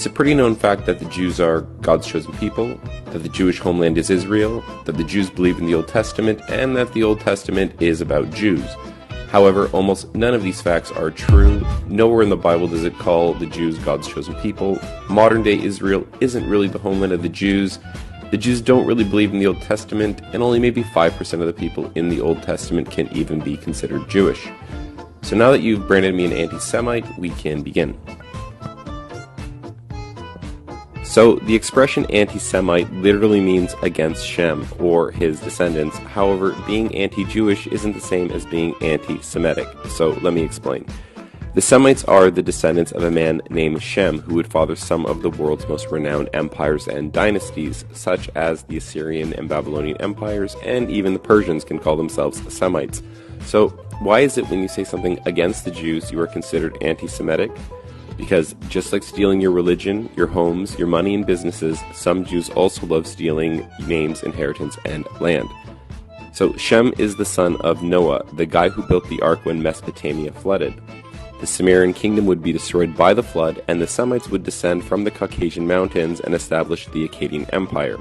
It's a pretty known fact that the Jews are God's chosen people, that the Jewish homeland is Israel, that the Jews believe in the Old Testament, and that the Old Testament is about Jews. However, almost none of these facts are true. Nowhere in the Bible does it call the Jews God's chosen people. Modern-day Israel isn't really the homeland of the Jews. The Jews don't really believe in the Old Testament, and only maybe 5% of the people in the Old Testament can even be considered Jewish. So now that you've branded me an anti-Semite, we can begin. So, the expression anti-Semite literally means against Shem, or his descendants. However, being anti-Jewish isn't the same as being anti-Semitic. So, let me explain. The Semites are the descendants of a man named Shem, who would father some of the world's most renowned empires and dynasties, such as the Assyrian and Babylonian empires, and even the Persians can call themselves Semites. So, why is it when you say something against the Jews, you are considered anti-Semitic? Because just like stealing your religion, your homes, your money and businesses, some Jews also love stealing names, inheritance, and land. So Shem is the son of Noah, the guy who built the ark when Mesopotamia flooded. The Sumerian kingdom would be destroyed by the flood, and the Semites would descend from the Caucasian mountains and establish the Akkadian Empire.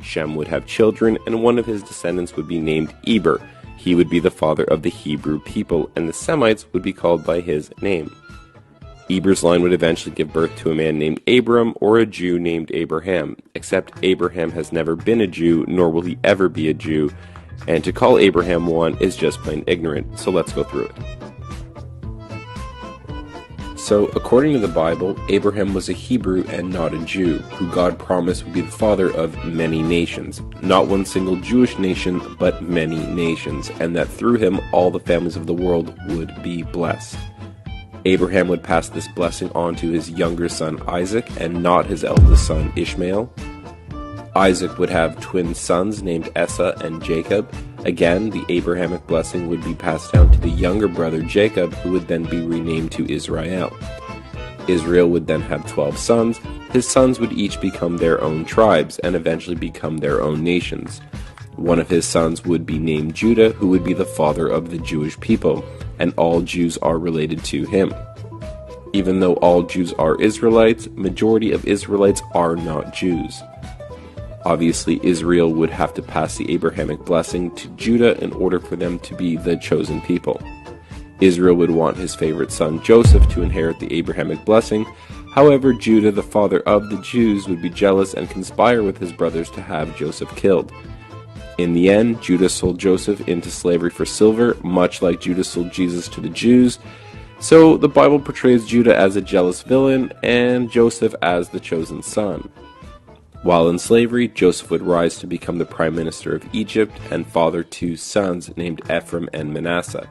Shem would have children, and one of his descendants would be named Eber. He would be the father of the Hebrew people, and the Semites would be called by his name. Eber's line would eventually give birth to a man named Abram or a Jew named Abraham, except Abraham has never been a Jew, nor will he ever be a Jew, and to call Abraham one is just plain ignorant, so let's go through it. So, according to the Bible, Abraham was a Hebrew and not a Jew, who God promised would be the father of many nations, not one single Jewish nation, but many nations, and that through him all the families of the world would be blessed. Abraham would pass this blessing on to his younger son Isaac and not his eldest son Ishmael. Isaac would have twin sons named Esau and Jacob. Again, the Abrahamic blessing would be passed down to the younger brother Jacob, who would then be renamed to Israel. Israel would then have 12 sons. His sons would each become their own tribes and eventually become their own nations. One of his sons would be named Judah, who would be the father of the Jewish people, and all Jews are related to him. Even though all Jews are Israelites, majority of Israelites are not Jews. Obviously, Israel would have to pass the Abrahamic blessing to Judah in order for them to be the chosen people. Israel would want his favorite son Joseph to inherit the Abrahamic blessing. However, Judah, the father of the Jews, would be jealous and conspire with his brothers to have Joseph killed. In the end, Judah sold Joseph into slavery for silver, much like Judah sold Jesus to the Jews. So the Bible portrays Judah as a jealous villain and Joseph as the chosen son. While in slavery, Joseph would rise to become the prime minister of Egypt and father two sons named Ephraim and Manasseh.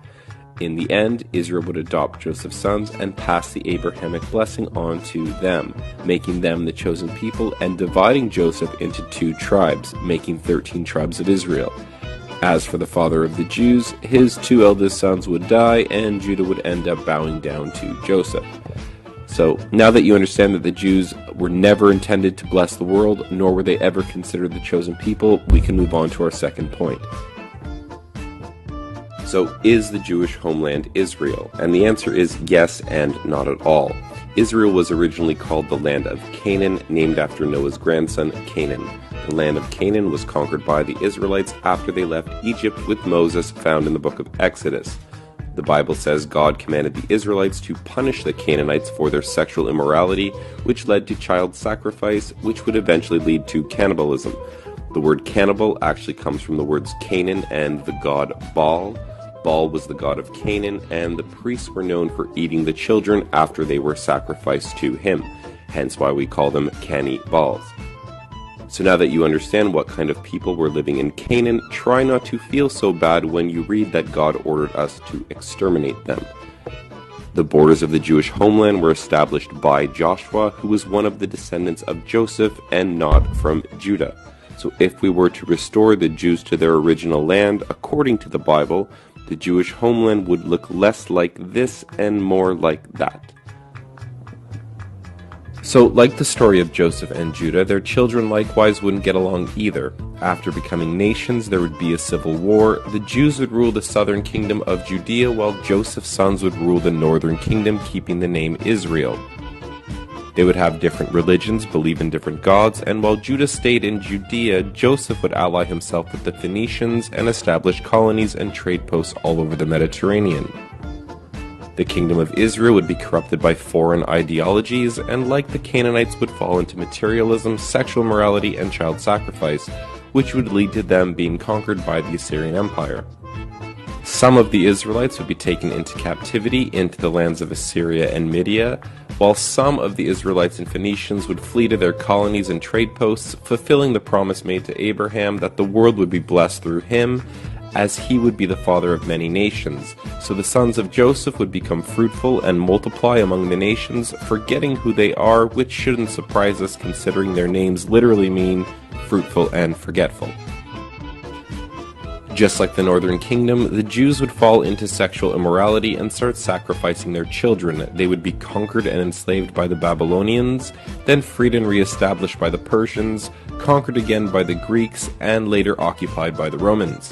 In the end, Israel would adopt Joseph's sons and pass the Abrahamic blessing on to them, making them the chosen people and dividing Joseph into 2 tribes, making 13 tribes of Israel. As for the father of the Jews, his 2 eldest sons would die and Judah would end up bowing down to Joseph. So, now that you understand that the Jews were never intended to bless the world, nor were they ever considered the chosen people, we can move on to our second point. So, is the Jewish homeland Israel? And the answer is yes and not at all. Israel was originally called the land of Canaan, named after Noah's grandson, Canaan. The land of Canaan was conquered by the Israelites after they left Egypt with Moses, found in the book of Exodus. The Bible says God commanded the Israelites to punish the Canaanites for their sexual immorality, which led to child sacrifice, which would eventually lead to cannibalism. The word cannibal actually comes from the words Canaan and the god Baal. Baal was the god of Canaan, and the priests were known for eating the children after they were sacrificed to him, hence why we call them cannibals. So now that you understand what kind of people were living in Canaan, try not to feel so bad when you read that God ordered us to exterminate them. The borders of the Jewish homeland were established by Joshua, who was one of the descendants of Joseph and not from Judah. So if we were to restore the Jews to their original land, according to the Bible, the Jewish homeland would look less like this and more like that. So, like the story of Joseph and Judah, their children likewise wouldn't get along either. After becoming nations, there would be a civil war. The Jews would rule the southern kingdom of Judea, while Joseph's sons would rule the northern kingdom, keeping the name Israel. They would have different religions, believe in different gods, and while Judah stayed in Judea, Joseph would ally himself with the Phoenicians and establish colonies and trade posts all over the Mediterranean. The kingdom of Israel would be corrupted by foreign ideologies, and like the Canaanites would fall into materialism, sexual immorality, and child sacrifice, which would lead to them being conquered by the Assyrian Empire. Some of the Israelites would be taken into captivity into the lands of Assyria and Media, while some of the Israelites and Phoenicians would flee to their colonies and trade posts, fulfilling the promise made to Abraham that the world would be blessed through him, as he would be the father of many nations. So the sons of Joseph would become fruitful and multiply among the nations, forgetting who they are, which shouldn't surprise us considering their names literally mean fruitful and forgetful. Just like the northern kingdom, the Jews would fall into sexual immorality and start sacrificing their children. They would be conquered and enslaved by the Babylonians, then freed and re-established by the Persians, conquered again by the Greeks, and later occupied by the Romans.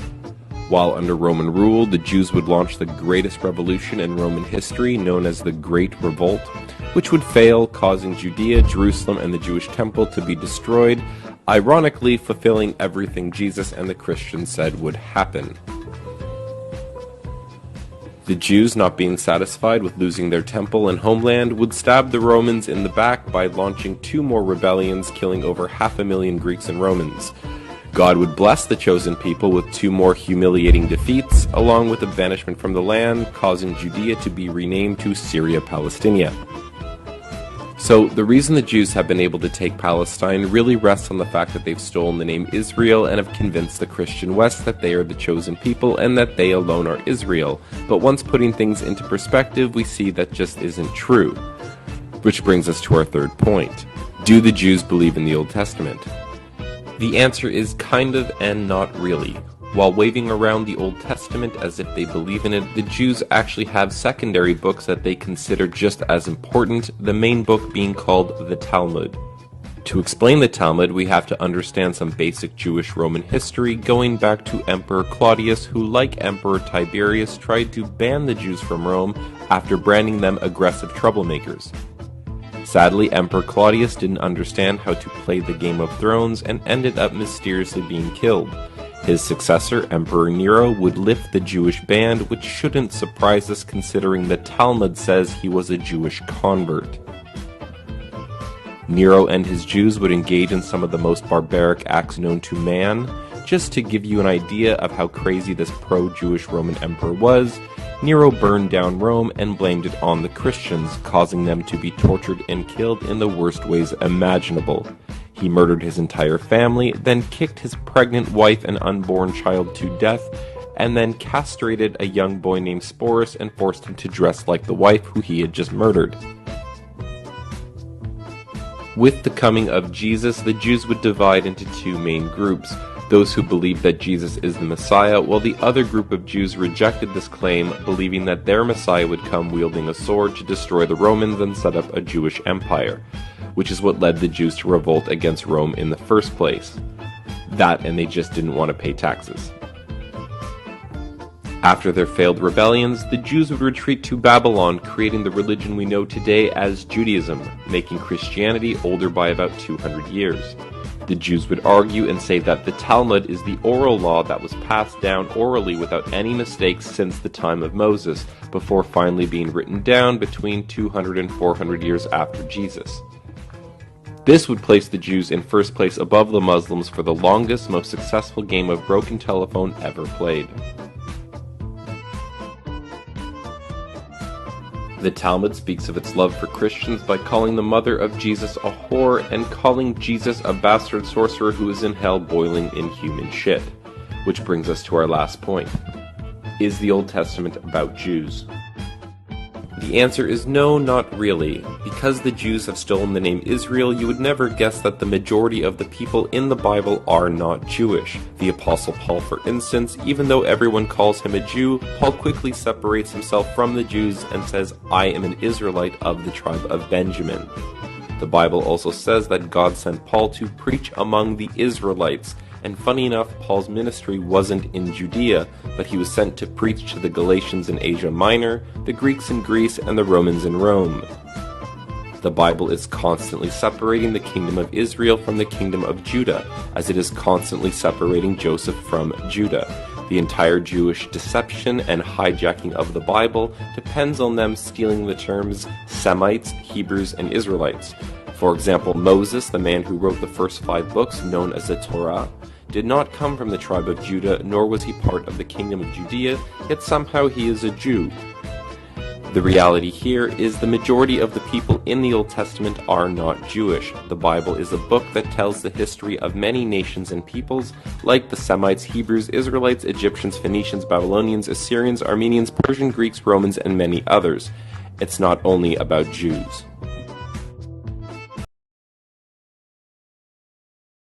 While under Roman rule, the Jews would launch the greatest revolution in Roman history, known as the Great Revolt, which would fail, causing Judea, Jerusalem, and the Jewish temple to be destroyed, ironically fulfilling everything Jesus and the Christians said would happen. The Jews, not being satisfied with losing their temple and homeland, would stab the Romans in the back by launching 2 more rebellions, killing over 500,000 Greeks and Romans. God would bless the chosen people with 2 more humiliating defeats, along with a banishment from the land, causing Judea to be renamed to Syria Palestinia. So the reason the Jews have been able to take Palestine really rests on the fact that they've stolen the name Israel and have convinced the Christian West that they are the chosen people and that they alone are Israel. But once putting things into perspective, we see that just isn't true. Which brings us to our third point. Do the Jews believe in the Old Testament? The answer is kind of and not really. While waving around the Old Testament as if they believe in it, the Jews actually have secondary books that they consider just as important, the main book being called the Talmud. To explain the Talmud, we have to understand some basic Jewish Roman history, going back to Emperor Claudius, who, like Emperor Tiberius, tried to ban the Jews from Rome after branding them aggressive troublemakers. Sadly, Emperor Claudius didn't understand how to play the Game of Thrones and ended up mysteriously being killed. His successor, Emperor Nero, would lift the Jewish ban, which shouldn't surprise us considering the Talmud says he was a Jewish convert. Nero and his Jews would engage in some of the most barbaric acts known to man. Just to give you an idea of how crazy this pro-Jewish Roman emperor was, Nero burned down Rome and blamed it on the Christians, causing them to be tortured and killed in the worst ways imaginable. He murdered his entire family, then kicked his pregnant wife and unborn child to death, and then castrated a young boy named Sporus and forced him to dress like the wife who he had just murdered. With the coming of Jesus, the Jews would divide into 2 main groups. Those who believed that Jesus is the Messiah, while the other group of Jews rejected this claim, believing that their Messiah would come wielding a sword to destroy the Romans and set up a Jewish empire, which is what led the Jews to revolt against Rome in the first place. That, and they just didn't want to pay taxes. After their failed rebellions, the Jews would retreat to Babylon, creating the religion we know today as Judaism, making Christianity older by about 200 years. The Jews would argue and say that the Talmud is the oral law that was passed down orally without any mistakes since the time of Moses, before finally being written down between 200 and 400 years after Jesus. This would place the Jews in first place above the Muslims for the longest, most successful game of broken telephone ever played. The Talmud speaks of its love for Christians by calling the mother of Jesus a whore and calling Jesus a bastard sorcerer who is in hell boiling in human shit. Which brings us to our last point. Is the Old Testament about Jews? The answer is no, not really. Because the Jews have stolen the name Israel, you would never guess that the majority of the people in the Bible are not Jewish. The Apostle Paul, for instance, even though everyone calls him a Jew, Paul quickly separates himself from the Jews and says, "I am an Israelite of the tribe of Benjamin." The Bible also says that God sent Paul to preach among the Israelites, and funny enough, Paul's ministry wasn't in Judea, but he was sent to preach to the Galatians in Asia Minor, the Greeks in Greece, and the Romans in Rome. The Bible is constantly separating the kingdom of Israel from the kingdom of Judah, as it is constantly separating Joseph from Judah. The entire Jewish deception and hijacking of the Bible depends on them stealing the terms Semites, Hebrews, and Israelites. For example, Moses, the man who wrote the first 5 books known as the Torah, did not come from the tribe of Judah, nor was he part of the kingdom of Judea, yet somehow he is a Jew. The reality here is the majority of the people in the Old Testament are not Jewish. The Bible is a book that tells the history of many nations and peoples, like the Semites, Hebrews, Israelites, Egyptians, Phoenicians, Babylonians, Assyrians, Armenians, Persian, Greeks, Romans, and many others. It's not only about Jews.